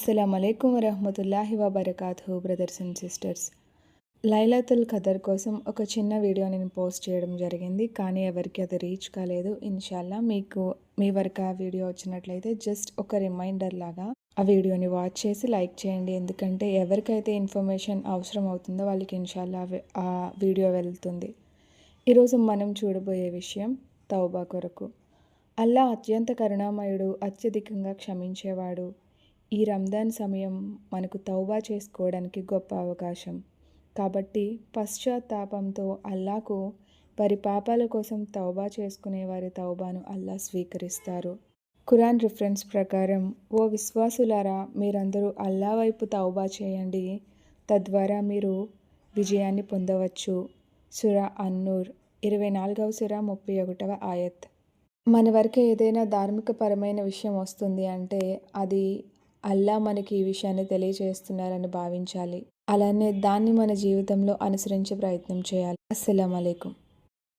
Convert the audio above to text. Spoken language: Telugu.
అస్సలం అయికం వరహమతుల్లాహి వబర్కాతుహు బ్రదర్స్ అండ్ సిస్టర్స్. లైలతుల్ ఖదర్ కోసం ఒక చిన్న వీడియో నేను పోస్ట్ చేయడం జరిగింది, కానీ ఎవరికి అది రీచ్ కాలేదు. ఇన్షాల్లా మీకు మీ వరకు ఆ వీడియో వచ్చినట్లయితే జస్ట్ ఒక రిమైండర్ లాగా ఆ వీడియోని వాచ్ చేసి లైక్ చేయండి. ఎందుకంటే ఎవరికైతే ఇన్ఫర్మేషన్ అవసరం అవుతుందో వాళ్ళకి ఇన్షాల్లా ఆ వీడియో వెళ్తుంది. ఈరోజు మనం చూడబోయే విషయం తౌబా కొరకు. అల్లా అత్యంత కరుణామయుడు, అత్యధికంగా క్షమించేవాడు. ఈ రంజాన్ సమయం మనకు తౌబా చేసుకోవడానికి గొప్ప అవకాశం. కాబట్టి పశ్చాత్తాపంతో అల్లాకు వారి పాపాల కోసం తౌబా చేసుకునే వారి తౌబాను అల్లా స్వీకరిస్తారు. ఖురాన్ రిఫరెన్స్ ప్రకారం, ఓ విశ్వాసులారా, మీరందరూ అల్లా వైపు తౌబా చేయండి, తద్వారా మీరు విజయాన్ని పొందవచ్చు. సూరా అన్నూర్ 24వ సూర 31వ ఆయత్. మన వరకు ఏదైనా ధార్మికపరమైన విషయం వస్తుంది అంటే అది అల్లా మనకి ఈ విషయాన్ని తెలియజేస్తున్నారని భావించాలి. అలానే దాన్ని మన జీవితంలో అనుసరించే ప్రయత్నం చేయాలి. అస్సలాము అలైకుం.